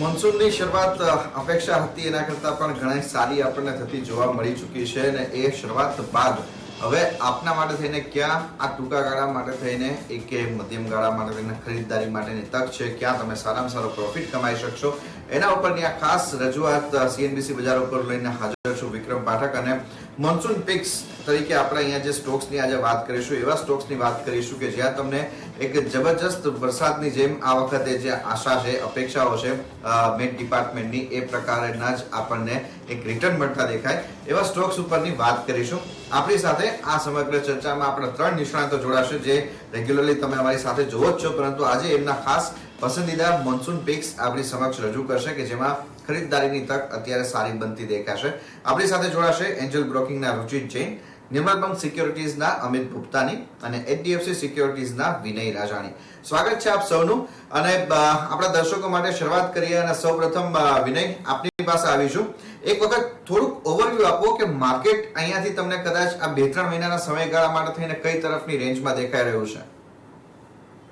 મોન્સૂનની શરૂઆત અપેક્ષા હતી એના કરતાં પણ ઘણી સારી આપણને થતી જોવા મળી ચૂકી છે અને એ શરૂઆત બાદ હવે આપના માટે થઈને ક્યાં આ ટૂંકા ગાળા માટે થઈને કે મધ્યમ ગાળા માટે થઈને ખરીદદારી માટેની તક છે, ક્યાં તમે સારામાં સારો પ્રોફિટ કમાઈ શકશો, એના ઉપરની આ ખાસ રજૂઆત સીએનબીસી બજાર ઉપર લઈને હાજર છું વિક્રમ પાઠક. અને મોન્સૂન પિક્સ તરીકે આપણે અહીંયા જે સ્ટોક્સની આજે વાત કરીશું એવા સ્ટોક્સની વાત કરીશું કે જ્યાં તમને એક જબરજસ્ત વરસાદની જેમ આ વખતે જે આશા છે, અપેક્ષાઓ છે મેટ ડિપાર્ટમેન્ટની, એ પ્રકારના જ આપણને એક રિટર્ન મળતા દેખાય એવા સ્ટોક્સ ઉપરની વાત કરીશું. આપણી સાથે આ સમગ્ર ચર્ચામાં આપણા 3 નિષ્ણાતો જોડાશે જે રેગ્યુલરલી તમે અમારી સાથે જોવો જ છો, પરંતુ આજે એમના ખાસ પસંદીદા મોન્સૂન પિક્સ આપણી સમક્ષ રજૂ કરશે કે જેમાં ખરીદદારીની તક અત્યારે સારી બનતી દેખાશે. આપણી સાથે જોડાશે એન્જલ બ્રોકિંગના રુચિત જૈન, નિર્મલ બંક સિક્યોરિટીઝના અમિત ગુપ્તાની અને એચડીએફસી સિક્યોરિટીઝના વિનય રાજાણી. સ્વાગત છે આપ સૌનું. અને આપણા દર્શકો માટે શરૂઆત કરીએ અને સૌપ્રથમ વિનય આપની પાસે આવીશું. એક વખત થોડુંક ઓવરવ્યુ આપો કે માર્કેટ અહીંયાથી તમને કદાચ આ 2-3 મહિનાના સમયગાળા માટે થઈને કઈ તરફની રેન્જમાં દેખાઈ રહ્યું છે?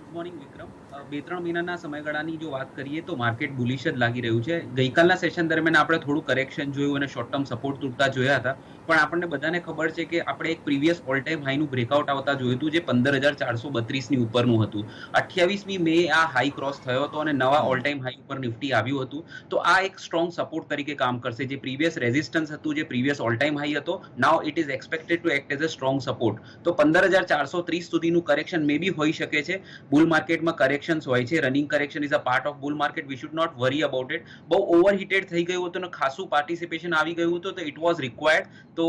ગુડ મોર્નિંગ વિક્રમ. 2-3 મહિનાના સમયગાળાની જો વાત કરીએ તો માર્કેટ બુલિશ જ લાગી રહ્યું છે. ગઈકાલના સેશન દરમિયાન આપણે થોડું કરેક્શન જોયું અને શોર્ટ ટર્મ સપોર્ટ તૂટતા જોયા હતા, પણ આપણને બધાને ખબર છે કે આપણે એક પ્રીવિયસ ઓલ ટાઈમ હાઈનું બ્રેકઆઉટ આવતા જોયું હતું જે 15,432 ની ઉપરનું હતું. 28મી મે આ હાઈ ક્રોસ થયો હતો અને નવા ઓલ ટાઈમ હાઈ ઉપર નિફ્ટી આવ્યું હતું. તો આ એક સ્ટ્રોંગ સપોર્ટ તરીકે કામ કરશે. જે પ્રીવિયસ રેઝિસ્ટન્સ હતું, જે પ્રીવિયસ ઓલ ટાઈમ હાઈ હતો, now it is expected to act as a strong support. તો 15,430 સુધીનું કરેક્શન મે બી હોઈ શકે છે. બુલ માર્કેટમાં કરેક્શન્સ હોય છે. Running correction is a part of bull market. We should not worry about it. બહુ ઓવરહીટેડ થઈ ગયું હતું અને ખાસું પાર્ટિસિપેશન આવી ગયું હતું, તો ઇટ વોઝ રિક્વાયર્ડ. તો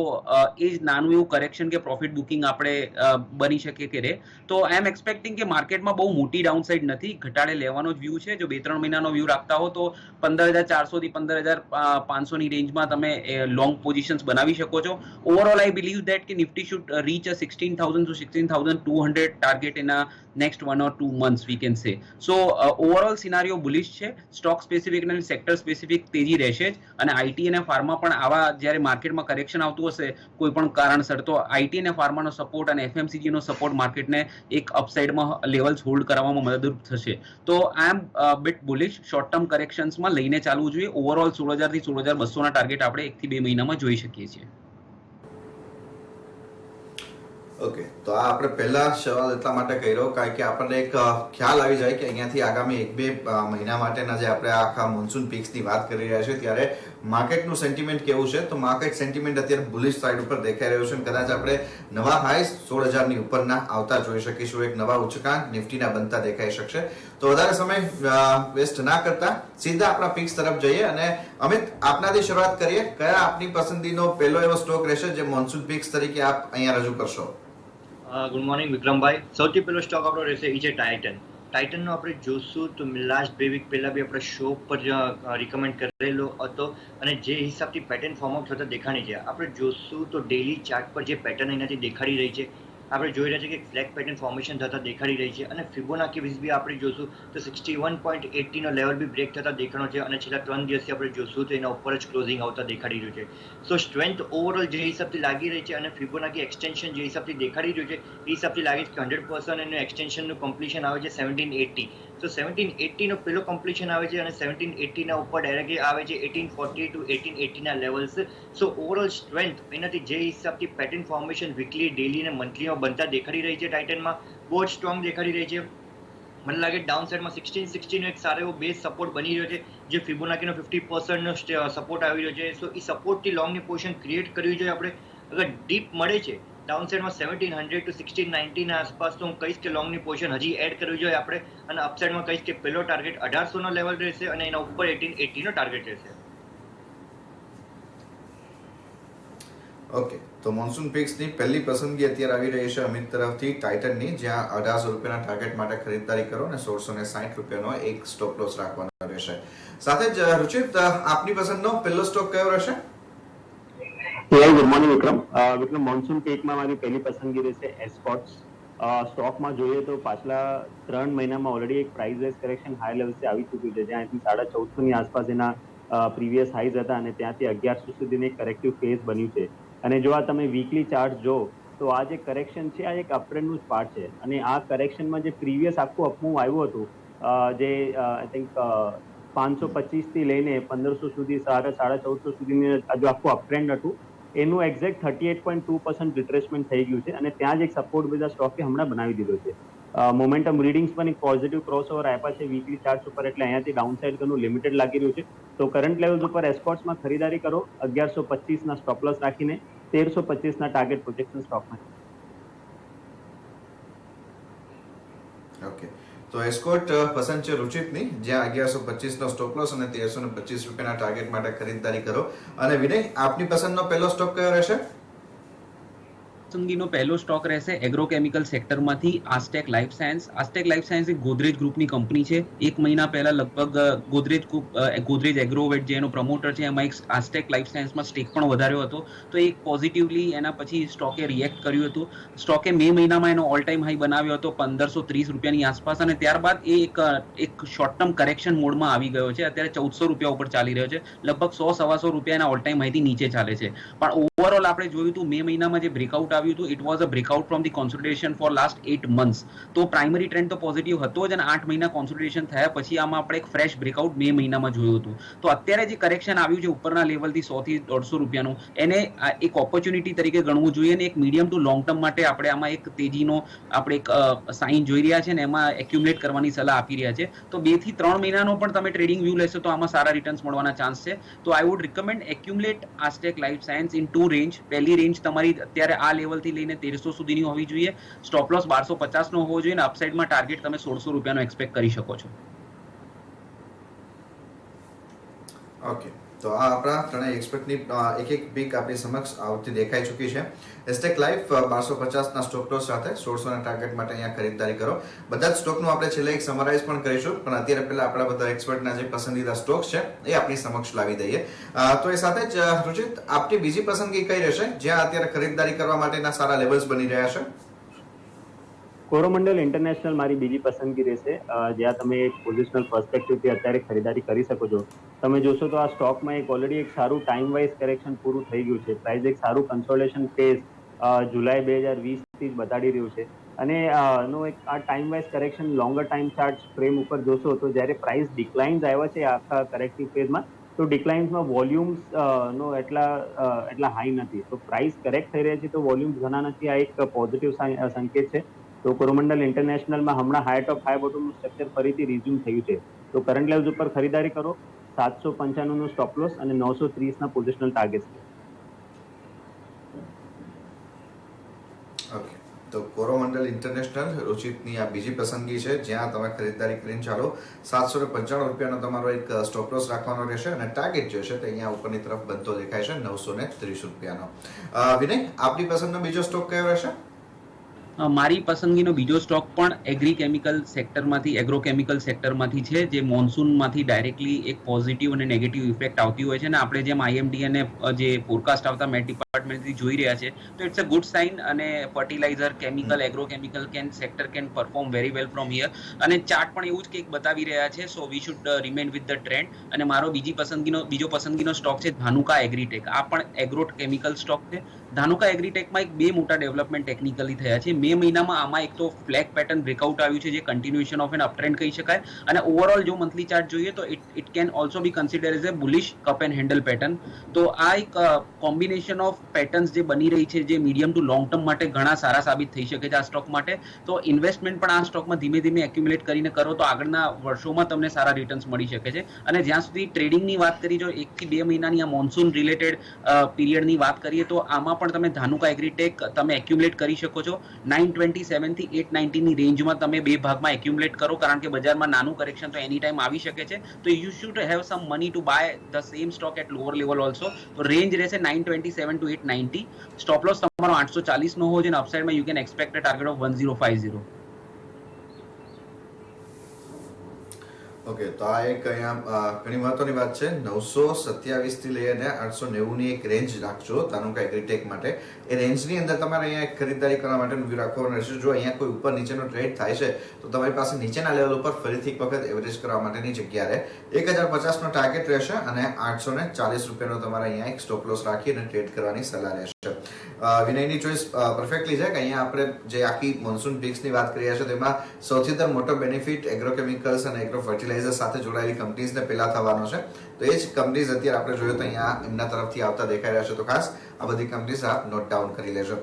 એ જ નાનું એવું કરેક્શન કે પ્રોફિટ બુકિંગ આપણે બની શકે કે રે. તો આઈ એમ એક્સપેક્ટિંગ કે માર્કેટમાં બહુ મોટી ડાઉનસાઇડ નથી, ઘટાડે લેવાનો જ વ્યૂ છે. જો 2-3 મહિનાનો વ્યૂ રાખતા હો તો 15,400 થી 15,500 ની રેન્જમાં તમે લોંગ પોઝિશન્સ બનાવી શકો છો. ઓવરઓલ આઈ બિલીવ ધેટ કે Nifty should reach a 16,000 to 16,200 target in next 1 or 2 months we can say. So overall scenario bullish છે. સ્ટોક સ્પેસિફિક અને સેક્ટર સ્પેસિફિક તેજી રહેશે જ. અને આઈટી અને ફાર્મા પણ આવા જ્યારે માર્કેટમાં કરેક્શન આવતું હશે કોઈ પણ કારણસર, તો આઈટી અને ફાર્માનો સપોર્ટ અને એફએમસીજી નો સપોર્ટ માર્કેટને એક અપસાઇડમાં લેવલ્સ હોલ્ડ કરવામાં મદદરૂપ થશે. તો આઈ એમ બિટ બુલિશ. શોર્ટ ટર્મ કરેક્શન્સમાં લઈને ચાલવું જોઈએ. ઓવરઓલ 16,000 થી 16,200 ના ટાર્ગેટ આપણે 1 થી 2 મહિનામાં જોઈ શકીએ છીએ. ઓકે, તો આ આપણે પહેલા સવાલ એટલા માટે કર્યો કારણ કે આપણને એક ખ્યાલ આવી જાય કે અહીંયાથી આગામી 1-2 મહિના માટેના જે આપણે આખા મોન્સૂન પીક્સની વાત કરી રહ્યા છીએ ત્યારે માર્કેટનું સેન્ટિમેન્ટ કેવું છે. તો માર્કેટ સેન્ટિમેન્ટ અત્યારે બુલિશ સાઇડ ઉપર દેખાઈ રહ્યું છે. કદાચ આપણે નવા હાઈસ 16,000ની ઉપરના આવતા જોઈ શકીશું. એક નવા ઉચ્ચાંક નિફ્ટીના બનતા દેખાઈ શકશે. તો વધારે સમય વેસ્ટ ના કરતા સીધા આપણા પીક્સ તરફ જઈએ અને અમિત આપનાથી શરૂઆત કરીએ. કયા આપની પસંદગીનો પહેલો એવો સ્ટોક રહેશે જે મોન્સૂન પીક્સ તરીકે આપ અહીંયા રજૂ કરશો? ગુડ મોર્નિંગ વિક્રમભાઈ. સૌથી પહેલો સ્ટોક આપણો રહેશે એ છે ટાઇટન. ટાઇટનનો આપણે જોશું તો લાસ્ટ 2 વીક પહેલા બી આપણે શો પર રિકમેન્ડ કરેલો હતો અને જે હિસાબથી પેટર્ન ફોર્મ આઉટ થતા દેખાણી છે. આપણે જોશું તો ડેલી ચાર્ટ પર જે પેટર્ન અહીંયાથી દેખાડી રહી છે, આપણે જોઈ રહ્યા છીએ કે ફ્લેગ પેટર્ન ફોર્મેશન થતા દેખાડી રહી છે. અને ફિબોનાકી વીસ બી આપણે જોશું તો 61.80 નો લેવલ બી બ્રેક થતા દેખાણો છે અને છેલ્લા 3 દિવસથી આપણે જોશું તો એના ઉપર જ ક્લોઝિંગ આવતા દેખાડી રહ્યું છે. સો સ્ટ્રેન્થ ઓવરઓલ જે હિસાબથી લાગી રહી છે અને ફિબોનાકી એક્સટેન્શન જે હિસાબથી દેખાડી રહ્યું છે એ હિસાબથી લાગે છે કે 100% એનું એક્સટેન્શનનું કમ્પ્લીશન આવે છે 1780. તો 1780 નો પેલો કમ્પ્લીશન આવે છે અને 1780 ના ઉપર ડાયરેક્ટલી આવે છે 1840 to 1880 ના લેવલ્સ. સો ઓવરઓલ સ્ટ્રેન્થ એનાથી જે હિસાબથી પેટર્ન ફોર્મેશન વીકલી, ડેલી અને મંથલીમાં બનતા દેખાડી રહી છે ટાઇટનમાં બહુ જ સ્ટ્રોંગ દેખાડી રહી છે. મને લાગે ડાઉન સાઇડમાં 1660 નો એક સારો એવો બેઝ સપોર્ટ બની રહ્યો છે જે ફિબોનાકીનો 50% નો સપોર્ટ આવી રહ્યો છે. સો એ સપોર્ટથી લોંગની પોઝિશન ક્રિએટ કરવી જોઈએ આપણે. અગર ડીપ મળે છે ડાઉન સાઇડમાં 1700 to 1690 ના આસપાસ, તો હું કહીશ કે લોંગની પોઝિશન હજી એડ કરવી જોઈએ આપણે. અને અપસાઇડમાં કહીશ કે પહેલો ટાર્ગેટ 1800 નો લેવલ રહેશે અને એના ઉપર 1880 નો ટાર્ગેટ રહેશે. ઓકે, તો મોન્સૂન પિક્સની પહેલી પસંદગી અત્યારે આવી રહી છે અમિત તરફથી ટાઇટનની, જ્યાં 1800 રૂપિયાના ટાર્ગેટ માટે ખરીદદારી કરો અને 1660 રૂપિયાનો એક સ્ટોપ લોસ રાખવાનો રહેશે. સાથે જ રુચિત, આપની પસંદનો પહેલો સ્ટોક કયો રહેશે? ગુડ મોર્નિંગ વિક્રમ. વિક્રમ, મોન્સૂન પીકમાં મારી પહેલી પસંદગી રહેશે એસ્કોર્ટ્સ. સ્ટોકમાં જોઈએ તો પાછલા 3 મહિનામાં ઓલરેડી એક પ્રાઇસ રેસ કરેક્શન હાઈ લેવલથી આવી ચૂક્યું છે, જ્યાંથી 1450 ની આસપાસ એના પ્રીવિયસ હાઈઝ હતા અને ત્યાંથી 1100 સુધીની એક કરેક્ટિવ ફેઝ બન્યું છે. અને જો આ તમે વીકલી ચાર્ટ જો તો આ જે કરેક્શન છે આ એક અપટ્રેન્ડનું જ પાર્ટ છે. અને આ કરેક્શનમાં જે પ્રીવિયસ આખું અપમૂવ આવ્યું હતું, જે આઈ થિંક 525 થી લઈને 1500 સુધી 1450 સુધીની જો આખું અપટ્રેન્ડ હતું એનું એક્ઝેક્ટ 38.2% રિટ્રેસમેન્ટ થઈ ગયું છે અને ત્યાં જ એક સપોર્ટ બધા સ્ટોકે હમણાં બનાવી દીધો છે. મોમેન્ટમ રીડિંગ્સ પણ એક પોઝિટિવ ક્રોસઓવર આપ્યા છે વીકલી ચાર્ટ ઉપર, એટલે અહીંયાથી ડાઉનસાઇડ કરનું લિમિટેડ લાગી રહ્યું છે. તો કરંટ લેવલ્સ ઉપર એસ્કોર્ટ્સમાં ખરીદારી કરો 1125 ના સ્ટોપ લોસ રાખીને, 1325 ના ટાર્ગેટ પ્રોજેક્શન સ્ટોકમાં. ઓકે, તો એસ્કોર્ટ પસંદ છે રુચિતની, જ્યાં 1125 નો સ્ટોપ લોસ અને 1325 રૂપિયાના ટાર્ગેટ માટે ખરીદદારી કરો. અને વિનય, આપની પસંદનો પહેલો સ્ટોક કયો રહેશે? પસંદગીનો પહેલો સ્ટોક રહેશે એગ્રોકેમિકલ સેક્ટરમાંથી Astec life science. Astec life science એક ગોદરેજ ગ્રુપની કંપની છે. એક મહિના પહેલા લગભગ ગોદરેજ એગ્રોવેટ જે એનો પ્રમોટર છે એમાં એક આસ્ટેક લાઈફ સાયન્સમાં સ્ટેક પણ વધાર્યો હતો. તો એક પોઝિટિવલી એના પછી સ્ટોકે રિએક્ટ કર્યું હતું. સ્ટોકે મે મહિનામાં એનો ઓલ ટાઈમ હાઈ બનાવ્યો હતો 1530 રૂપિયાની આસપાસ, અને ત્યારબાદ એ એક શોર્ટ ટર્મ કરેક્શન મોડમાં આવી ગયો છે. અત્યારે 1400 રૂપિયા ઉપર ચાલી રહ્યો છે. લગભગ 100-125 રૂપિયાના ઓલ ટાઈમ હાઈથી નીચે ચાલે છે. પણ ઓવરઓલ આપણે જોયું હતું મે મહિનામાં જે બ્રેકઆઉટ આવ્યું હતું, it was a breakout from the consolidation for last 8 months. તો પ્રાઇમરી ટ્રેન્ડ તો પોઝિટિવ હતો જ, અને 8 મહિના કોન્સોલિડેશન થયા પછી આમાં આપણે એક ફ્રેશ બ્રેકઆઉટ મે મહિનામાં જોયું હતું. તો અત્યારે જે કરેક્શન આવ્યું છે ઉપરના લેવલથી 100 થી 150 રૂપિયાનું, એને એક ઓપોર્ચ્યુનિટી તરીકે ગણવું જોઈએ, અને એક મીડિયમ ટુ લોંગ ટર્મ માટે આપણે આમાં એક તેજીનો આપણે એક સાઇન જોઈ રહ્યા છે, ને એમાં એક્યુમ્યુલેટ કરવાની સલાહ આપી રહ્યા છે. તો 2 થી 3 મહિનાનો પણ તમે ટ્રેડિંગ વ્યૂ લેશો તો આમાં સારા રિટર્ન્સ મળવાના ચાન્સ છે. તો I would recommend accumulate Astec life science in 2 range. પહેલી રેન્જ તમારી અત્યારે આ લેવલથી લઈને 1300 સુધીની હોવી જોઈએ. સ્ટોપ લોસ 1250 નો હોવો જોઈએ, અને અપસાઇડમાં ટાર્ગેટ તમે 1600 રૂપિયાનો એક્સપેક્ટ કરી શકો છો. ઓકે, તો આ આપણા ત્રણેય એક્સપર્ટની એક પીક આપણી સમક્ષ આવતી દેખાઈ ચૂકી છે. એસ્ટેક લાઈફ 1250 ના સ્ટોપ લોસ સાથે 1600 ના ટાર્ગેટ માટે અહીંયા ખરીદદારી કરો. બધા જ સ્ટોકનું આપણે છેલ્લે એક સમરાઇઝ પણ કરીશું, પણ અત્યારે પહેલા આપણા બધા એક્સપર્ટના જે પસંદીદા સ્ટોક છે એ આપણી સમક્ષ લાવી દઈએ. તો એ સાથે જ રુચિત, આપની બીજી પસંદગી કઈ રહેશે જ્યાં અત્યારે ખરીદદારી કરવા માટેના સારા લેવલ્સ બની રહ્યા છે? કોરોમંડલ ઇન્ટરનેશનલ મારી બીજી પસંદગી રહેશે, જ્યાં તમે એક પોઝિશનલ પર્સપેક્ટિવથી અત્યારે ખરીદારી કરી શકો છો. તમે જોશો તો આ સ્ટોકમાં એક ઓલરેડી એક સારું ટાઈમ વાઇઝ કરેક્શન પૂરું થઈ ગયું છે. પ્રાઇસ એક સારું કન્સોલિડેશન ફેઝ જુલાઈ 2020 થી જ બતાડી રહ્યું છે, અને નો એક આ time wise correction longer time chart frame ઉપર જોશો તો જ્યારે પ્રાઇસ ડિક્લાઇન્સ આવ્યા છે આખા કરેક્ટિવ ફેઝમાં, તો ડિક્લાઇન્સમાં વોલ્યુમ્સ નો એટલા હાઈ નથી. તો પ્રાઇસ કરેક્ટ થઈ રહ્યા છે તો વોલ્યુમ્સ ઘણા નથી. આ એક પોઝિટિવ સંકેત છે. તો કોરોમંડલ ઇન્ટરનેશનલમાં હમણાં હાઈ ટોપ હાઈ બોટમનું સ્ટ્રક્ચર ફરીથી રિઝ્યુમ થયું છે. તો કરંટ લેવલ્સ ઉપર ખરીદારી કરો. 795 નો સ્ટોપ લોસ અને 930 ના પોઝિશનલ ટાર્ગેટ્સ છે. ઓકે, તો કોરોમંડલ ઇન્ટરનેશનલ રુચિતની આ બીજી પસંદગી છે, જ્યાં તમે ખરીદદારી કરીને ચાલો 795 રૂપિયાનો તમારો એક સ્ટોપ લોસ રાખવાનો રહેશે, અને ટાર્ગેટ જે છે તે અહીંયા ઉપરની તરફ બનતો દેખાય છે 930 રૂપિયાનો. વિનય, આપની પસંદનો બીજો સ્ટોક કયો રહેશે? મારી પસંદગીનો બીજો સ્ટોક પણ એગ્રીકેમિકલ સેક્ટરમાંથી એગ્રોકેમિકલ સેક્ટરમાંથી છે, જે મોન્સૂનમાંથી ડાયરેક્ટલી એક પોઝિટિવ અને નેગેટિવ ઇફેક્ટ આવતી હોય છે. અને આપણે જેમ IMD અને જે ફોરકાસ્ટ આવતા મેટ ડિપાર્ટમેન્ટથી જોઈ રહ્યા છે, તો ઇટ્સ અ ગુડ સાઇન. અને fertilizer, chemical, agrochemical sector can perform very well from here, અને ચાર્ટ પણ એવું જ કંઈક બતાવી રહ્યા છે. So we should remain with the trend. અને મારો બીજો પસંદગીનો સ્ટોક છે ધાનુકા એગ્રીટેક. આ પણ એગ્રો કેમિકલ સ્ટોક છે. ધાનુકા એગ્રીટેકમાં એક બે મોટા ડેવલપમેન્ટ ટેકનિકલી થયા છે. મે મહિનામાં આમાં એક તો ફ્લેગ પેટર્ન બ્રેકઆઉટ આવ્યું છે, જે કન્ટિન્યુએશન ઓફ એન અપટ્રેન્ડ કહી શકાય. અને ઓવરઓલ જો મંથલી ચાર્ટ જોઈએ તો it can also be consider as a bullish cup and handle pattern. તો આ એક કોમ્બિનેશન ઓફ પેટર્ન્સ જે બની રહી છે, જે મીડિયમ ટુ લોંગ ટર્મ માટે ઘણા સારા સાબિત થઈ શકે છે આ સ્ટોક માટે. તો ઇન્વેસ્ટમેન્ટ પણ આ સ્ટોકમાં ધીમે ધીમે એક્યુમ્યુલેટ કરીને કરો તો આગળના વર્ષોમાં તમને સારા રિટર્ન્સ મળી શકે છે. અને જ્યાં સુધી ટ્રેડિંગની વાત કરી, જો 1 થી 2 મહિનાની આ મોન્સૂન રિલેટેડ પીરિયડની વાત કરીએ તો આમાં પણ તમે ધાનુકા એગ્રીટેક તમે એક્યુમ્યુલેટ કરી શકો છો. 927 થી 890 ની રેન્જમાં તમે બે ભાગમાં એક્યુમ્યુલેટ કરો, કારણ કે બજારમાં નાનું કરેક્શન તો એની ટાઈમ આવી શકે છે. તો you should have some money to buy the same stock at lower level also. તો રેન્જ રહેશે 927 ટુ 890. સ્ટોપ લોસ તમારો 840 નો હોવો જોઈએ, અને અપસાઇડમાં you can expect a target of 1050. Okay, તો આ એક અહીંયા ઘણી મહત્વની વાત છે. 927 થી લઈને 890 ની એક રેન્જ રાખજો ધાનુકા એગ્રીટેક માટે. એ રેન્જની અંદર તમારે અહીંયા ખરીદારી કરવા માટેનું વ્યૂ રાખવાનું રહેશે. જો અહીંયા કોઈ ઉપર નીચેનો ટ્રેડ થાય છે તો તમારી પાસે નીચેના લેવલ ઉપર ફરીથી એક વખત એવરેજ કરવા માટેની જગ્યા રહે. 1050 નો ટાર્ગેટ રહેશે, અને 840 રૂપિયાનો તમારે અહીંયા એક સ્ટોપ લોસ રાખી અને ટ્રેડ કરવાની સલાહ રહેશે. વિનયની ચોઈસ પરફેક્ટલી છે કે અહીંયા આપણે જે આખી મોન્સૂન પિક્સની વાત કરી રહ્યા છે તેમાં સૌથી મોટો બેનિફિટ એગ્રોકેમિકલ્સ અને એગ્રો ફર્ટિલાઇઝર ફર્ટિલાઇઝર સાથે જોડાયેલી કંપનીઝને પહેલા થવાનો છે. તો એ જ કંપનીઝ અત્યારે આપણે જોઈએ તો અહીંયા એમના તરફથી આવતા દેખાઈ રહ્યા છે. તો ખાસ આ બધી કંપનીઝ આપ નોટ ડાઉન કરી લેજો.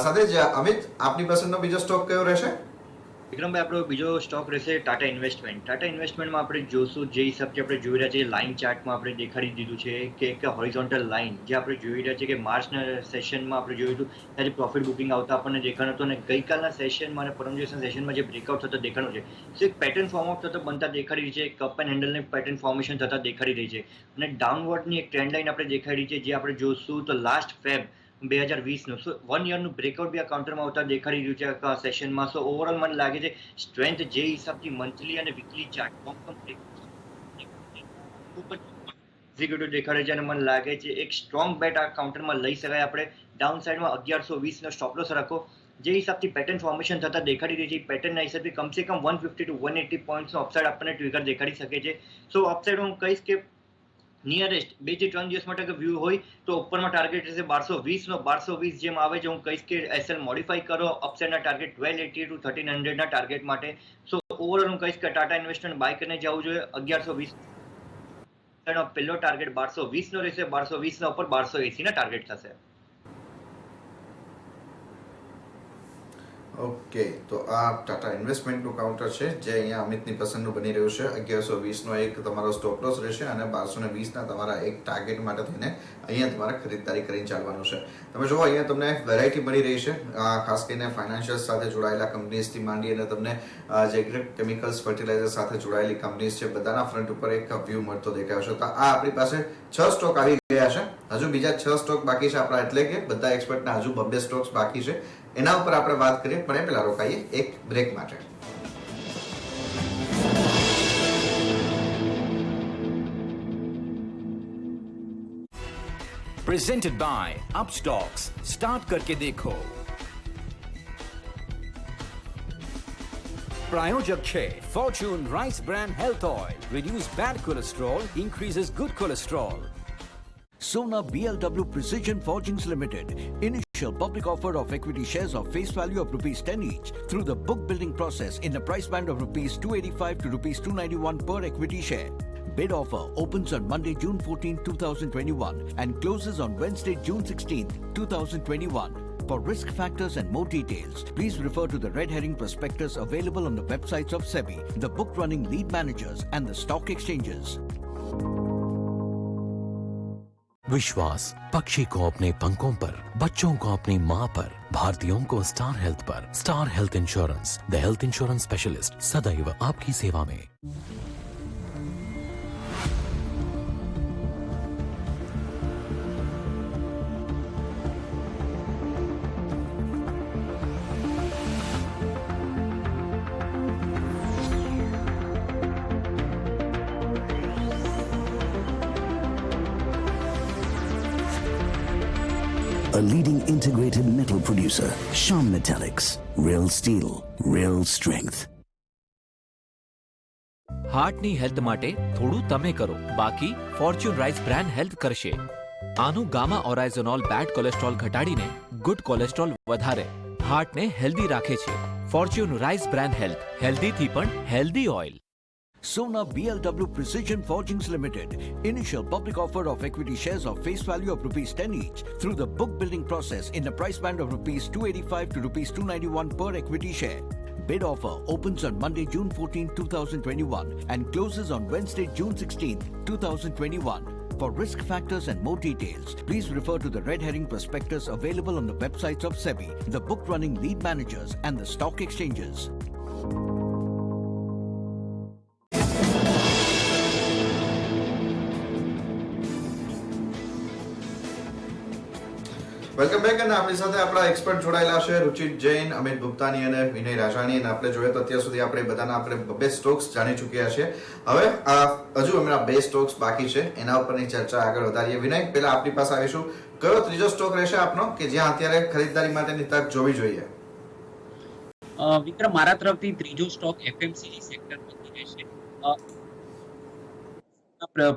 સાથે જ અમિત, આપની પસંદનો બીજો સ્ટોક કયો રહેશે? વિક્રમભાઈ, આપણો બીજો સ્ટોક રહેશે ટાટા ઇન્વેસ્ટમેન્ટ. ટાટા ઇન્વેસ્ટમેન્ટમાં આપણે જોશું, જે હિસાબથી આપણે જોઈ રહ્યા છીએ લાઇન ચાર્ટમાં આપણે દેખાડી દીધું છે કે એક હોરિઝોન્ટલ લાઇન જે આપણે જોઈ રહ્યા છીએ કે માર્ચના સેશનમાં આપણે જોયું હતું ત્યારે પ્રોફિટ બુકિંગ આવતા આપણને દેખાણું હતું, અને ગઈકાલના સેશનમાં અને પરમ દિવસના સેશનમાં જે બ્રેકઆઉટ થતો દેખાણું છે, તો એક પેટર્ન ફોર્મ આઉટ થતો બનતા દેખાડી રહી છે, કપ એન્ડ હેન્ડલની પેટર્ન ફોર્મેશન થતા દેખાડી રહી છે, અને ડાઉનવર્ડની એક ટ્રેન્ડ લાઇન આપણે દેખાડી છે, જે આપણે જોશું તો લાસ્ટ ફેબ 2020નું 1 યરનું બ્રેકઆઉટ બી આ કાઉન્ટરમાં આવતા દેખાડી રહ્યું છે સેશનમાં. સો ઓવરઓલ મને લાગે છે સ્ટ્રેન્થ જે હિસાબથી મંથલી અને વીકલી ચાર્ટ એક્ઝિક્યુટિવ દેખાડે છે, અને મને લાગે છે એક સ્ટ્રોંગ બેટ આ કાઉન્ટરમાં લઈ શકાય. આપણે ડાઉન સાઈડમાં 1120 નો સ્ટોપ લોસ રાખો. જે હિસાબથી પેટર્ન ફોર્મેશન થતા દેખાડી રહી છે, પેટર્નના હિસાબે કમસે કમ 150 to 180 પોઈન્ટ્સનો અપસાઇડ આપણને ટ્રિગર દેખાડી શકે છે. સો અપસાઇડ હું કહીશ કે નિયરેસ્ટ 2 થી 3 દિવસ માટે વ્યૂ હોય તો ઉપરમાં ટાર્ગેટ રહેશે 1220 નો. 1220 જેમ આવે છે હું કહીશ કે એસએલ મોડિફાઈ કરો, અપસાઇડના ટાર્ગેટ 1280 to 1300 ના ટાર્ગેટ માટે. સો ઓવરઓલ હું કહીશ કે ટાટા ઇન્વેસ્ટમેન્ટ બાય કરીને જવું જોઈએ. 1120 નો પહેલો ટાર્ગેટ 1220 નો રહેશે, 1220 ના ઉપર 1280 ના ટાર્ગેટ થશે. ઓકે, તો આ ટાટા ઇન્વેસ્ટમેન્ટનું કાઉન્ટર છે જે અહીંયા અમિતની પસંદનું બની રહ્યું છે. 1120નો એક તમારો સ્ટોપ લોસ રહેશે અને 1220ના તમારા એક ટાર્ગેટ માટે થઈને અહીંયા તમારે ખરીદદારી કરીને ચાલવાનું છે. તમે જુઓ અહીંયા તમને વેરાયટી મળી રહી છે, ખાસ કરીને ફાઇનાન્શિયલ સાથે જોડાયેલા કંપનીઝથી માંડી અને તમને જે કેમિકલ્સ ફર્ટિલાઇઝર સાથે જોડાયેલી કંપનીઝ છે બધાના ફ્રન્ટ ઉપર એક વ્યૂ મળતો દેખાયો છે. તો આ આપણી પાસે 6 સ્ટોક આવી ગયા છે. હજુ બીજા 6 સ્ટોક બાકી છે આપણા, એટલે કે બધા એક્સપર્ટના હજુ 2 સ્ટોક્સ બાકી છે. એના ઉપર આપણે વાત કરીએ, પણ એ પહેલા રોકાઈએ એક બ્રેક માટે. Presented by Upstocks. Start करके देखो. प्रायोजक छे Fortune Rice Bran Health Oil. Reduce bad cholesterol, increases good cholesterol. Sona BLW Precision Forgings Limited. Initial public offer of equity shares of face value of rupees 10 each through the book building process in a price band of rupees 285 to rupees 291 per equity share. Bid offer opens on Monday, June 14, 2021 and closes on Wednesday, June 16, 2021. For risk factors and more details, please refer to the red herring prospectus available on the websites of SEBI, the book running lead managers and the stock exchanges. विश्वास पक्षी को अपने पंखों पर, बच्चों को अपनी माँ पर, भारतीयों को स्टार हेल्थ पर. Star health insurance, the health insurance specialist, सदैव आपकी सेवा में. A leading integrated metal producer, Shyam Metallics. Real steel, real strength. હાર્ટની હેલ્થ માટે થોડું તમે કરો, બાકી ફોર્ચ્યુન રાઇસ બ્રાન્ડ હેલ્થ કરશે. આનું ગામા ઓરાઇઝોનોલ બેડ કોલેસ્ટ્રોલ ઘટાડીને ગુડ કોલેસ્ટ્રોલ વધારે હાર્ટને હેલ્ધી રાખે છે. ફોર્ચ્યુન રાઇસ બ્રાન્ડ હેલ્થ, હેલ્ધીથી પણ healthy oil. Sona BLW Precision Forgings Limited. Initial public offer of equity shares of face value of rupees 10 each through the book building process in a price band of rupees 285 to rupees 291 per equity share. Bid offer opens on Monday, June 14, 2021 and closes on Wednesday, June 16, 2021. For risk factors and more details, please refer to the red herring prospectus available on the websites of SEBI, the book running lead managers and the stock exchanges. Welcome back. અને આપણી સાથે આપણા expert જોડાયેલા છે રુચિત જૈન, અમિત ગુપ્તાની અને વિનય રાજાણી. અને આપણે જોઈએ તો અત્યાર સુધી આપણે બધાના આપણે 2 સ્ટોક્સ જાણી ચૂક્યા છે. હવે હજુ હમણાં 2 સ્ટોક્સ બાકી છે, એના ઉપરની ચર્ચા આગળ વધારીએ. વિનય, પહેલા આપણી પાસે આવીશું. કયો ત્રીજો સ્ટોક રહેશે આપનો કે જ્યાં અત્યારે ખરીદદારી માટેની તક જોવી જોઈએ? વિક્રમ, મારા તરફથી ત્રીજો સ્ટોક એફએમસીજી સેક્ટર પરથી રહેશે.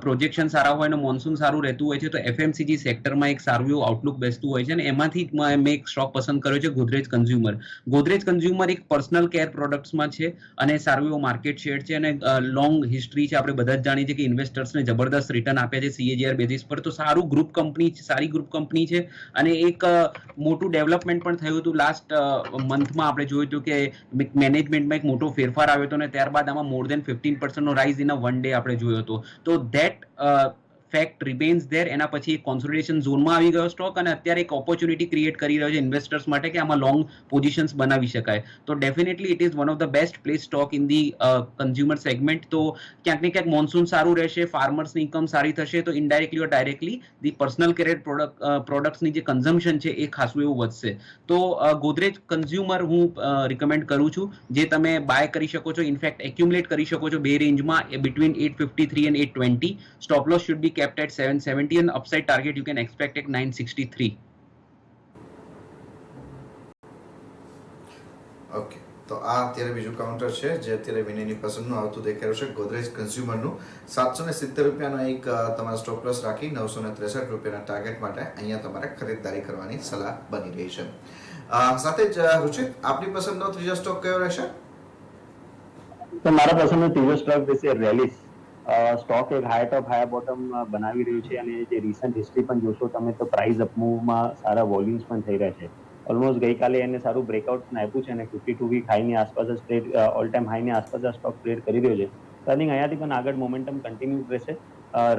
પ્રોજેક્શન સારા હોય અને મોન્સૂન સારું રહેતું હોય છે તો એફએમસીજી સેક્ટરમાં એક સારું એવું આઉટલુક બેસતું હોય છે અને એમાંથી જ મેં એક સ્ટોક પસંદ કર્યો છે ગોદરેજ કન્ઝ્યુમર. ગોદરેજ કન્ઝ્યુમર એક પર્સનલ કેર પ્રોડક્ટ્સમાં છે અને સારું એવું માર્કેટ શેર છે અને લોંગ હિસ્ટ્રી છે. આપણે બધા જ જાણીએ છીએ કે ઇન્વેસ્ટર્સને જબરદસ્ત રિટર્ન આપ્યા છે CAGR બેઝિસ પર. તો સારું ગ્રુપ કંપની, સારી ગ્રુપ કંપની છે અને એક મોટું ડેવલપમેન્ટ પણ થયું હતું લાસ્ટ મંથમાં. આપણે જોયું હતું કે મેનેજમેન્ટમાં એક મોટો ફેરફાર આવ્યો હતો અને ત્યારબાદ આમાં મોર દેન 15% નો rise in a one day આપણે જોયો હતો. તો ધેટ ફેક્ટ રિમેન્સ ધેર. એના પછી એક કોન્સોલિડેશન ઝોનમાં આવી ગયો સ્ટોક અને અત્યારે એક ઓપોર્ચ્યુનિટી ક્રિએટ કરી રહ્યો છે ઇન્વેસ્ટર્સ માટે કે આમાં લોંગ પોઝિશન્સ બનાવી શકાય. તો definitely it is one of the best place stock in the consumer segment. તો ક્યાંક ને ક્યાંક મોન્સૂન સારું રહેશે, ફાર્મર્સની ઇન્કમ સારી થશે તો indirectly or directly the personal care પ્રોડક્ટ્સની જે કન્ઝમ્પશન છે એ ખાસું એવું વધશે. તો ગોદરેજ કન્ઝ્યુમર હું રિકમેન્ડ કરું છું, જે તમે બાય કરી શકો છો. ઇનફેક્ટ એક્યુમ્યુલેટ કરી શકો છો બે રેન્જમાં, between 853 and 820. Stop loss should be kept at 770 and upside target you can expect at 963. Okay, તો આ અત્યારે બીજું કાઉન્ટર છે જે અત્યારે વિનયની પસંદનું આવતું દેખાઈ રહ્યું છે ગોદરેજ કન્ઝ્યુમરનું. 770 રૂપિયાનો એક તમારા સ્ટોપ લોસ રાખી 963 રૂપિયાના ટાર્ગેટ માટે અહીંયા તમારે ખરીદદારી કરવાની સલાહ બની રહી છે. સાથે જ રુચિત, આપની પસંદનો ત્રીજો સ્ટોક કયો રહેશે? તો મારા પસંદનો ત્રીજો સ્ટોક રહેશે રેલિસ. સ્ટોક એક હાઈ ટોપ હાઈ બોટમ બનાવી રહ્યું છે અને જે રિસન્ટ હિસ્ટ્રી પણ જોશો તમે તો પ્રાઇસ અપમૂવમાં સારા વોલ્યુમ્સ પણ થઈ રહ્યા છે. ઓલમોસ્ટ ગઈકાલે એને સારું બ્રેકઆઉટ પણ આપ્યું છે અને 52 વીક હાઈની આસપાસ જ ટ્રેડ, ઓલ ટાઈમ હાઈની આસપાસ આ સ્ટોક ટ્રેડ કરી રહ્યો છે. તો આઈ થિંક અહીંયાથી પણ આગળ મોમેન્ટમ કન્ટિન્યુ રહેશે.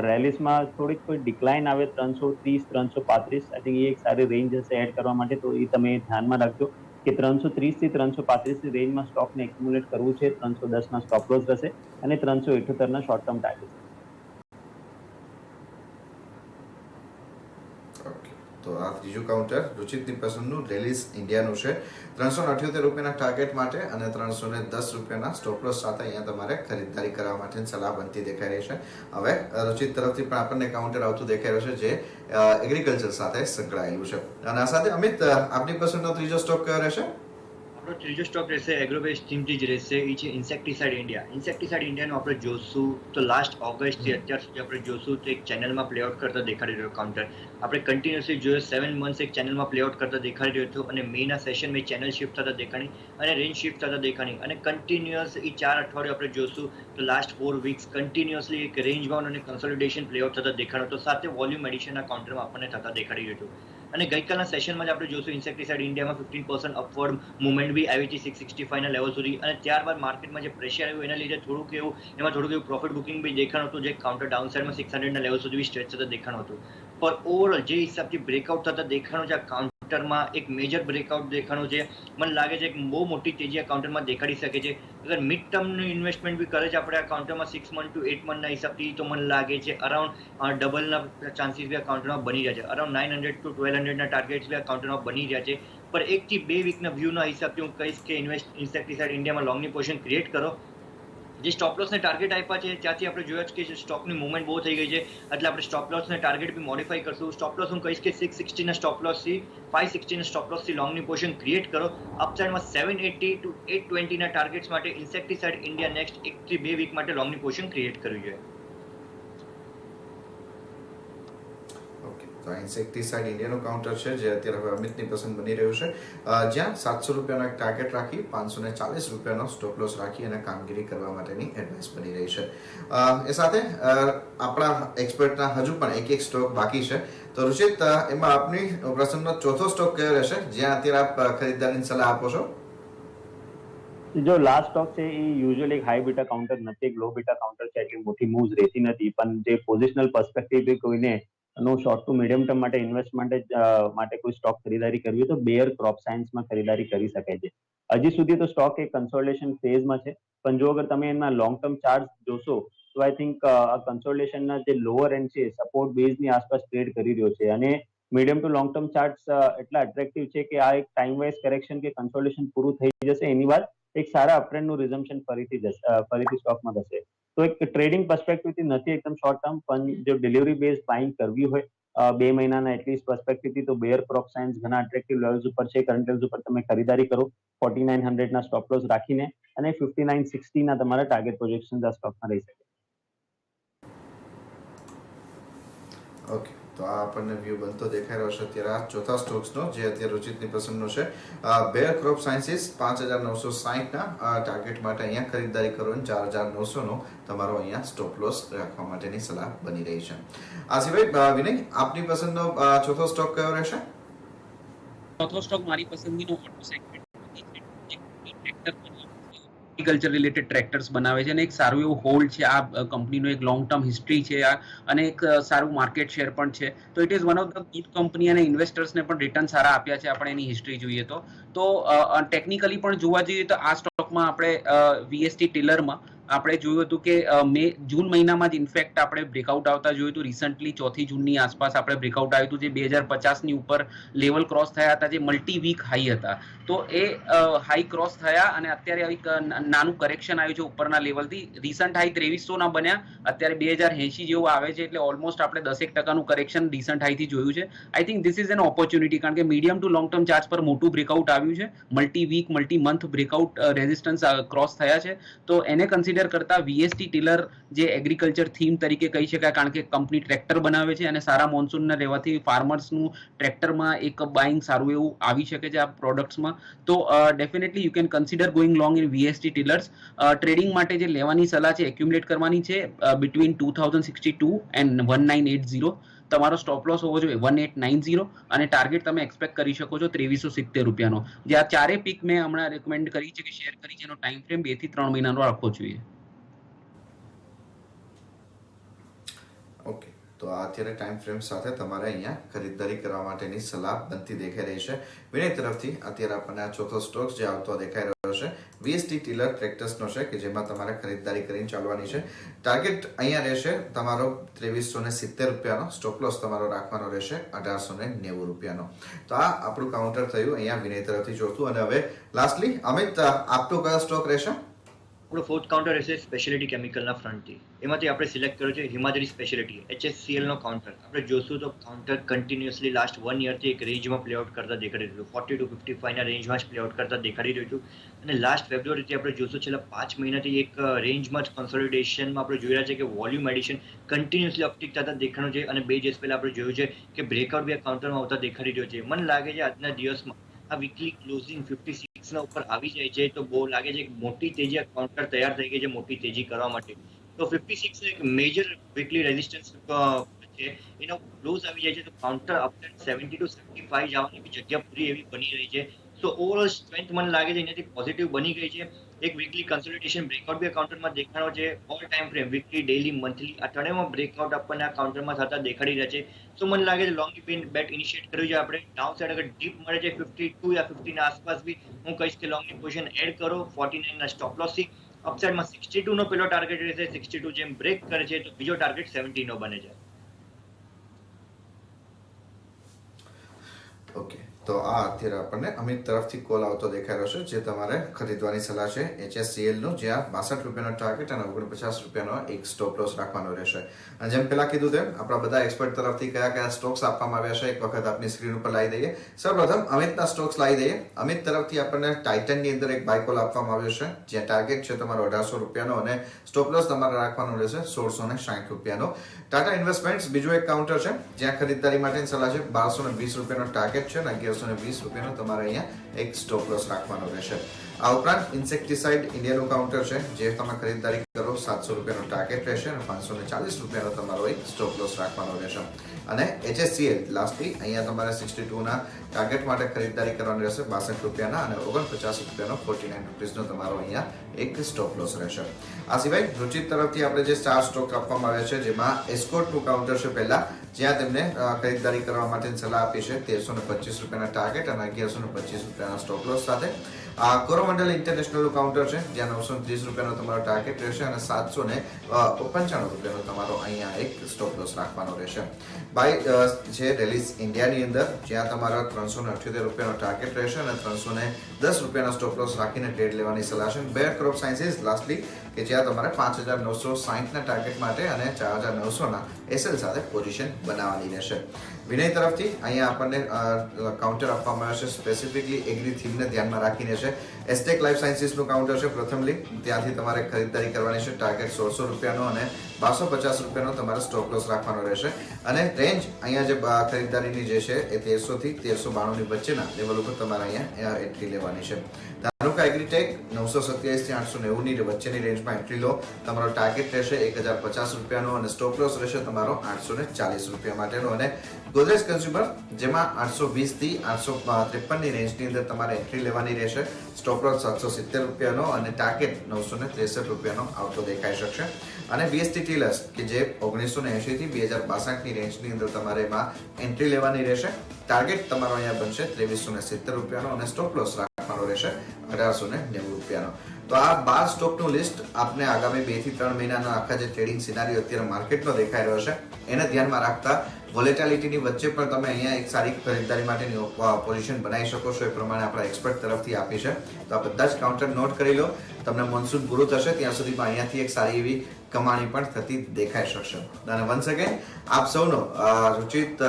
રેલિસમાં થોડીક કોઈ ડિક્લાઇન આવે 330 335, આઈ થિંક એ એક સારી રેન્જ હશે એડ કરવા માટે. તો એ તમે ધ્યાનમાં રાખજો કે 330 થી 335 ની રેન્જમાં સ્ટોકને એક્યુમ્યુલેટ કરવું છે. 310 ના સ્ટોપ લોસ રહેશે અને 378 ના શોર્ટ ટર્મ ટાર્ગેટ. તો આ ત્રીજું કાઉન્ટર રુચિતની પસંદનું રેલિસ ઇન્ડિયાનું છે. 378 રૂપિયાના ટાર્ગેટ માટે અને 310 રૂપિયાના સ્ટોપ લોસ સાથે અહીંયા તમારે ખરીદદારી કરવા માટેની સલાહ બનતી દેખાઈ રહી છે. હવે રુચિત તરફથી પણ આપણને કાઉન્ટર આવતું દેખાઈ રહ્યું છે જે એગ્રીકલ્ચર સાથે સંકળાયેલું છે. અને આ સાથે અમિત, આપની પસંદનો ત્રીજો સ્ટોક કયો રહેશે? આપણો ત્રીજો સ્ટોક રહેશે એગ્રોબેઝ થીમથી જ રહેશે. એ છે ઇન્સેક્ટિસાઇડ ઇન્ડિયા. ઇન્સેક્ટિસાઇડ ઇન્ડિયાનું આપણે જોશું તો લાસ્ટ ઓગસ્ટથી અત્યાર સુધી આપણે જોશું તો એક ચેનલમાં પ્લેઆઉટ કરતા દેખાડી રહ્યો કાઉન્ટર. આપણે કન્ટિન્યુઅસલી જોયું 7 મંથ્સ એક ચેનલમાં પ્લેઆઉટ કરતા દેખાડી રહ્યો હતો અને મેના સેશનમાં ચેનલ શિફ્ટ થતા દેખાણી અને રેન્જ શિફ્ટ થતા દેખાણી અને કન્ટિન્યુઅસ એ 4 અઠવાડિયું આપણે જોશું તો લાસ્ટ 4 વીક્સ કન્ટિન્યુઅસલી એક રેન્જ બાઉન્ડ અને કન્સોલિડેશન પ્લેઆઉટ થતા દેખાડો તો સાથે વોલ્યુમ એડિશનના કાઉન્ટરમાં આપણને થતા દેખાડી રહ્યું હતું. અને ગઈકાલના સેશનમાં જ આપણે જોશું ઇન્સેક્ટિસાઇડ ઇન્ડિયામાં 15% અપવર્ડ મુવમેન્ટ બી આવી હતી 665 ના લેવલ સુધી અને ત્યારબાદ માર્કેટમાં જે પ્રેશર આવ્યું એના લીધે થોડુંક એવું પ્રોફિટ બુકિંગ બી દેખાણું હતું, જે કાઉન્ટર ડાઉન સાઇડમાં 600 ના લેવલ સુધી સ્ટ્રેચ થતા દેખાણું હતું. પર ઓવરઓલ જે હિસાબથી બ્રેકઆઉટ થતા દેખાણું છે આ કાઉન્ટરમાં એક મેજર બ્રેકઆઉટ દેખાણું છે. મને લાગે છે કે બહુ મોટી તેજી આ કાઉન્ટરમાં દેખાડી શકે છે. અગર મિડ ટર્મનું ઇન્વેસ્ટમેન્ટ બી કરે છે આપણે આ કાઉન્ટરમાં 6 મંથ ટુ 8 મંથના હિસાબથી તો મને લાગે છે અરાઉન્ડ ડબલના ચાન્સીસ બી આ કાઉન્ટરમાં બની રહ્યા છે. અરાઉન્ડ 900 ટુ 1200 ના ટાર્ગેટ્સ બી આ કાઉન્ટરમાં બની રહ્યા છે. પર 1 થી 2 વીકના વ્યૂના હિસાબથી હું કહીશ કે ઇન્સેક્ટિસાઇડ ઇન્ડિયામાં લોંગની પોઝિશન ક્રિએટ કરો. જે સ્ટોપ લોસને ટાર્ગેટ આપ્યા છે ત્યાંથી આપણે જોયા છે કે સ્ટોકની મૂવમેન્ટ બહુ થઈ ગઈ છે એટલે આપણે સ્ટોપ લોસને ટાર્ગેટ બી મોડિફાઈ કરશું. સ્ટોપ લોસ હું કહીશ કે 660 ના સ્ટોપ લોસથી 560 ના સ્ટોપ લોસથી લોંગની પોઝિશન ક્રિએટ કરો. અપસાઇડમાં 780 ટુ 820 ના ટાર્ગેટ્સ માટે ઇન્સેક્ટિસાઇડ ઇન્ડિયા નેક્સ્ટ 1 થી 2 વીક માટે લોંગની પોઝિશન ક્રિએટ કરવી જોઈએ. તો ઇન્સેક્ટિસાઇડ ઇન્ડિયાનું કાઉન્ટર છે જે અત્યારે હવે અમિતની પસંદ બની રહ્યું છે, જ્યાં 700 રૂપિયાનો એક ટાર્ગેટ રાખી 540 રૂપિયાનો સ્ટોપ લોસ રાખી અને કામગીરી કરવા માટેની એડવાઇસ બની રહી છે. એ સાથે આપણા એક્સપર્ટના હજુ પણ એક સ્ટોક બાકી છે. તો રુચિત, એમાં આપની પસંદનો ચોથો સ્ટોક કયો રહેશે જ્યાં અત્યારે આપ ખરીદદારીની સલાહ આપો છો? જો લાસ્ટ સ્ટોક છે એ યુઝ્યુઅલી એક હાઈ બીટા કાઉન્ટર નથી, એક લો બીટા કાઉન્ટર છે, એટલી મોટી મૂવ્સ રહેતી નથી. પણ જે પોઝિશનલ પર્સપેક્ટિવ કોઈને શોર્ટ ટુ મીડિયમ ટર્મ માટે ઇન્વેસ્ટમેન્ટ માટે કોઈ સ્ટોક ખરીદારી કરવી હોય તો બેયર ક્રોપ સાયન્સમાં ખરીદારી કરી શકાય છે. હજી સુધી તો સ્ટોક એક કન્સોલિડેશન ફેઝમાં છે, પણ જો અગર તમે એના લોંગ ટર્મ ચાર્ટ જોશો તો આઈ થિંક આ કન્સોલિડેશનના જે લોઅર એન્ડ છે સપોર્ટ બેઝની આસપાસ ટ્રેડ કરી રહ્યો છે અને medium to long term charts એટલા અટ્રેક્ટિવ છે કે આ એક ટાઈમ વાઇઝ કરેક્શન કે કન્સોલિડેશન પૂરું થઈ જશે એની વાત એક સારા અપટ્રેન્ડનું રિઝમ્પશન ફરીથી સ્ટોકમાં થશે. તો એક ટ્રેડિંગ પર્સપેક્ટિવથી નથી એકદમ શોર્ટ ટર્મ, પણ જો ડિલિવરી બેઝ બાઇંગ કરવી હોય 2 મહિનાના એટલીસ્ટ પર્સપેક્ટિવથી તો બેયર ક્રોપ સાયન્સ ઘણા અટ્રેક્ટિવ લેવલ્સ ઉપર છે. કરંટ લેવલ્સ ઉપર તમે ખરીદારી કરો 4900 ના સ્ટોપ લોસ રાખીને અને 5960 ના તમારા ટાર્ગેટ પ્રોજેક્શન આ સ્ટોકમાં રહી શકે. ઓકે, તો આ આપણને વ્યૂ બનતો દેખાઈ રહ્યો છે અત્યારે આ ચોથા સ્ટોક્સનો જે અત્યારે રુચિતની પસંદનો છે. બેર ક્રોપ સાયન્સીસ 5,960ના ટાર્ગેટ માટે અહીંયા ખરીદારી કરો અને 4,900નો તમારો અહીંયા સ્ટોપ લોસ રાખવા માટેની સલાહ બની રહી છે. આ સિવાય વિનય, આપની પસંદનો ચોથો સ્ટોક કયો રહેશે? ચોથો સ્ટોક મારી પસંદગીનો auto segment agriculture related tractors બનાવે છે અને એક સારું એવું હોલ્ડ છે. આ કંપનીનો એક લોંગ ટર્મ હિસ્ટ્રી છે અને એક સારું માર્કેટ શેર પણ છે. તો it is one of the good company અને ઇન્વેસ્ટર્સને પણ રિટર્ન સારા આપ્યા છે આપણે એની હિસ્ટ્રી જોઈએ તો ટેકનિકલી પણ જોવા જઈએ તો આ સ્ટોકમાં આપણે વીએસટી ટીલરમાં આપણે જોયું હતું કે જૂન મહિનામાં જ ઇનફેક્ટ આપણે બ્રેકઆઉટ આવતા જોયું હતું. રિસન્ટલી 4 જૂનની આસપાસ આપણે બ્રેકઆઉટ આવ્યું હતું જે 2050ની ઉપર લેવલ ક્રોસ થયા હતા જે મલ્ટી વીક હાઈ હતા. તો એ હાઈ ક્રોસ થયા અને અત્યારે આવી નાનું કરેક્શન આવ્યું છે ઉપરના લેવલથી. રિસન્ટ હાઈ 2300ના બન્યા, અત્યારે 2080 જેવું આવે છે એટલે ઓલમોસ્ટ આપણે 10% કરેક્શન રિસન્ટ હાઈથી જોયું છે. I think this is an opportunity કારણ કે medium to long term chart પર મોટું બ્રેકઆઉટ આવ્યું છે. Multi week multi month breakout resistance cross થયા છે. તો એને કન્સિડર કરતા વીએસટી ટીલર જે એગ્રીકલ્ચર થીમ તરીકે કહી શકાય કારણ કે કંપની ટ્રેક્ટર બનાવે છે અને સારા મોન્સૂનના રહેવાથી ફાર્મર્સનું ટ્રેક્ટરમાં એક બાઇંગ સારું એવું આવી શકે છે આ પ્રોડક્ટ્સમાં. તો definitely you can consider going long in VST Tillers. Trading માટે જે લેવાની સલાહ છે એક્યુમ્યુલેટ કરવાની છે બિટવીન 2062 એન્ડ 1980. તમારો સ્ટોપ લોસ હોવો જોઈએ 1890 અને ટાર્ગેટ તમે એક્સપેક્ટ કરી શકો છો 2370 રૂપિયાનો. જે આ ચારે પીક મેં હમણાં રેકમેન્ડ કરી છે કે શેર કરી છે એનો ટાઈમ ફ્રેમ 2 થી 3 મહિનાનો રાખવો જોઈએ. ઓકે, તો આ અત્યારે ટાઈમ ફ્રેમ સાથે તમારે અહીંયા ખરીદારી કરવા માટેની સલાહ બનતી દેખાઈ રહી છે. વિનય તરફથી અત્યારે આપણને આ ચોથો સ્ટોક જે આવતો દેખાઈ રહ્યો છે વીએસટી ટીલર ટ્રેક્ટર્સનો છે કે જેમાં તમારે ખરીદારી કરીને ચાલવાની છે. ટાર્ગેટ અહીંયા રહેશે તમારો 2370 રૂપિયાનો. સ્ટોપ લોસ તમારો રાખવાનો રહેશે 1890 રૂપિયાનો. તો આ આપણું કાઉન્ટર થયું અહીંયા વિનય તરફથી ચોથું. અને હવે લાસ્ટલી અમિત, આપનો કયો સ્ટોક રહેશે? આપણો ફોર્થ કાઉન્ટર રહેશે સ્પેશિયાલિટી કેમિકલના ફ્રન્ટથી. એમાંથી આપણે સિલેક્ટ કર્યો છે હિમાદ્રી સ્પેશિયાલિટી HSCLનો કાઉન્ટર. આપણે જોશું તો કાઉન્ટર કન્ટિન્યુઅસલી લાસ્ટ 1 યરથી એક રેન્જમાં પ્લેઆઉટ કરતા દેખાડી રહ્યું હતું. 40 to 55ના રેન્જમાં જ પ્લેઆઉટ કરતા દેખાડી રહ્યું હતું. અને લાસ્ટ ફેબ્રુઆરીથી આપણે જોશું છેલ્લા 5 મહિનાથી એક રેન્જમાં જ કન્સોલિડેશનમાં આપણે જોઈ રહ્યા છે કે વોલ્યુમ એડિશન કન્ટિન્યુઅસલી અપટીક થતા દેખાડ્યું છે. અને 2 દિવસ પહેલા આપણે જોયું છે કે બ્રેકઆઉટ બી આ કાઉન્ટરમાં આવતા દેખાડી રહ્યો છે. મને લાગે છે આજના દિવસમાં આ વીકલી ક્લોઝિંગ 56ના ઉપર આવી જાય છે તો બહુ લાગે છે કે મોટી તેજી આ કાઉન્ટર તૈયાર થઈ ગઈ છે મોટી તેજી કરવા માટે. તો 56 એક મેજર વીકલી રેઝિસ્ટન્સ છે, એનો ક્લોઝ આવી જાય છે તો કાઉન્ટર અપસાઇડ 70 to 75 જવાની બી જગ્યા પૂરી એવી બની રહી છે. તો ઓવરઓલ સ્ટ્રેન્થ મને લાગે છે એનાથી પોઝિટિવ બની ગઈ છે. એક વીકલી કન્સોલિડેશન બ્રેકઆઉટ બી આ કાઉન્ટરમાં દેખાડો છે. All time frame weekly, daily, monthly આ ત્રણેયમાં બ્રેકઆઉટ આપણને આ કાઉન્ટરમાં થતા દેખાડી રહ્યા છે. તો મને લાગે છે લોંગ બેટ ઇનિશિએટ કર્યું છે આપણે. ડાઉન સાઈડ અગર ડીપ મળે છે 52 યા 50ના આસપાસ બી હું કહીશ કે લોંગની પોઝિશન એડ કરો 49ના સ્ટોપ લોસથી. અપસાઇડમાં 62નો પેલો ટાર્ગેટ રહેશે. 62 જેમ બ્રેક કરે છે તો બીજો ટાર્ગેટ 70નો બને છે. ઓકે, તો આ અત્યારે આપણને અમિત તરફથી કોલ આવતો દેખાઈ રહ્યો છે જે તમારે ખરીદવાની સલાહ છે HSCL નું, જ્યાં 62 રૂપિયાનો ટાર્ગેટ અને 49 રૂપિયાનો એક સ્ટોપ લોસ રાખવાનો રહેશે. અને જેમ પેલા કીધું તેમ આપણા બધા એક્સપર્ટ તરફથી કયા કયા સ્ટોક્સ આપવામાં આવ્યા છે એક વખત આપની સ્ક્રીન ઉપર લાવી દઈએ. સૌપ્રથમ અમિતના સ્ટોક્સ લાવી દઈએ. અમિત તરફથી આપણને ટાઇટનની અંદર એક બાય કોલ આપવામાં આવ્યો છે જ્યાં ટાર્ગેટ છે તમારો 1800 રૂપિયાનો અને સ્ટોપ લોસ તમારે રાખવાનો રહેશે 1660 રૂપિયાનો. ટાટા ઇન્વેસ્ટમેન્ટ્સ બીજું એક કાઉન્ટર છે જ્યાં ખરીદારી માટેની સલાહ છે. 1220 રૂપિયાનો ટાર્ગેટ છે અને 1120 રૂપિયાનો તમારે અહીંયા એક સ્ટોપ લોસ રાખવાનો રહેશે. આ ઉપરાંત ઇન્સેક્ટિસાઇડ ઇન્ડિયાનું કાઉન્ટર છે જે તમે ખરીદારી કરો 700 રૂપિયાનો ટાર્ગેટ રહેશે અને 540 રૂપિયાનો તમારો એક સ્ટોપ લોસ રાખવાનો રહેશે. અને HSCL લાસ્ટલી અહીંયા તમારે 62ના ટાર્ગેટ માટે ખરીદારી કરવાની રહેશે 62 રૂપિયાના અને 49 રૂપિયાનો 49 રૂપીસનો તમારો અહીંયા એક સ્ટોપ લોસ રહેશે. આ સિવાય રુચિત તરફથી આપણે જે 4 સ્ટોક આપવામાં આવ્યા છે જેમાં એસ્કોર્ટનું કાઉન્ટર છે પહેલા, જ્યાં તેમને ખરીદારી કરવા માટેની સલાહ આપી છે 1325 રૂપિયાના ટાર્ગેટ અને 1125 રૂપિયાના સ્ટોપ લોસ સાથે. કોરોમંડલ ઇન્ટરનેશનલનું કાઉન્ટર છે જ્યાં 930 રૂપિયાનો તમારો ટાર્ગેટ રહેશે અને 795 રૂપિયાનો તમારો અહીંયા એક સ્ટોપ લોસ રાખવાનો રહેશે. બાય છે રેલિસ ઇન્ડિયાની અંદર જ્યાં તમારા 378 રૂપિયાનો ટાર્ગેટ રહેશે અને 310 રૂપિયાનો સ્ટોપ લોસ રાખીને ટ્રેડ લેવાની સલાહ છે. બેર ક્રોપ સાયન્સીસ લાસ્ટલી કે જ્યાં તમારે 5960ના ટાર્ગેટ માટે અને 4900ના એસએલ સાથે પોઝિશન બનાવવાની રહેશે. વિનય તરફથી અહીંયા આપણને કાઉન્ટર આપવામાં આવ્યો છે સ્પેસિફિકલી એગ્રી થીમને ધ્યાનમાં રાખીને છે. એસ્ટેક લાઈફ સાયન્સીસનું કાઉન્ટર છે પ્રથમલી, ત્યાંથી તમારે ખરીદારી કરવાની છે ટાર્ગેટ 1600 રૂપિયાનો અને ₹1250 તમારે સ્ટોપ લોસ રાખવાનો રહેશે અને રેન્જ અહીંયા જે ખરીદદારીની જે છે એ 1300 થી 1392 ની વચ્ચેના લેવલ ઉપર તમારે અહીંયા એન્ટ્રી લેવાની છે. ધાનુકા એગ્રીટેક 927 થી 890 ની વચ્ચેની રેન્જમાં એન્ટ્રી લો. તમારો ટાર્ગેટ રહેશે ₹1050 અને સ્ટોપ લોસ રહેશે તમારો ₹840 માટેનો. અને ગોદરેજ કન્ઝ્યુમર જેમાં 820 થી 853 ની રેન્જની અંદર તમારે એન્ટ્રી લેવાની રહેશે. સ્ટોપ લોસ ₹770 અને ટાર્ગેટ ₹963 આવતો દેખાઈ શકશે. અને વીએસટી ટીલર્સ કે જે 1980 થી 2062 ની રેન્જની અંદર તમારે એમાં એન્ટ્રી લેવાની રહેશે. ટાર્ગેટ તમારો અહીંયા બનશે ₹2370 અને સ્ટોપ લોસ રાખવાનો રહેશે ₹1890. તો આ 12 સ્ટોકનું લિસ્ટ આપને આગામી 2 થી 3 મહિનાના આખા જે ટ્રેડિંગ સિનારીઓ અત્યારે માર્કેટનો દેખાઈ રહ્યો છે એને ધ્યાનમાં રાખતા વોલેટિલિટીની વચ્ચે પણ તમે અહીંયા એક સારી ખરીદદારી માટેની પોઝિશન બનાવી શકો છો. એ પ્રમાણે આપણા એક્સપર્ટ તરફથી આપી છે. તો આ બધા જ કાઉન્ટર નોટ કરી લો. તમને મોન્સૂન પૂરું થશે ત્યાં સુધીમાં અહીંયાથી એક સારી એવી કમાણી પણ થતી દેખાઈ શકશે. અને વન્સ અગેન આપ સૌનો રુચિત,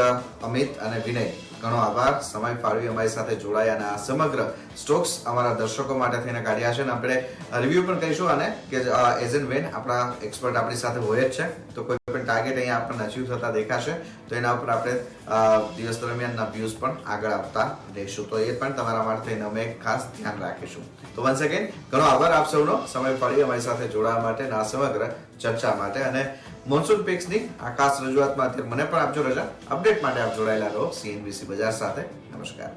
અમિત અને વિનય ઘણો આભાર. સમય ફાળવી અમારી સાથે જોડાયા અને આ સમગ્ર સ્ટોક્સ અમારા દર્શકો માટે થઈને કાઢ્યા છે અને આપણે રિવ્યુ પણ કરીશું. અને કે એઝ એન્ડ વેન આપણા એક્સપર્ટ આપણી સાથે હોય જ છે. તો કોઈ પણ ટાર્ગેટ અહીંયા આપણને અચીવ થતા દેખાશે તો એના ઉપર આપણે દિવસ દરમિયાનના વ્યૂઝ પણ આગળ આપતા રહીશું. તો એ પણ તમારા માટે થઈને અમે ખાસ ધ્યાન રાખીશું. તો વન્સ અગેન ઘણો આભાર આપ સૌનો સમય ફાળવી અમારી સાથે જોડાવા માટે અને આ સમગ્ર ચર્ચા માટે. અને મોન્સૂન પિક્સની આ ખાસ રજૂઆતમાં અત્યારે મને પણ આપજો રજા. અપડેટ માટે આપ જોડાયેલા રહો CNBC બજાર સાથે. નમસ્કાર.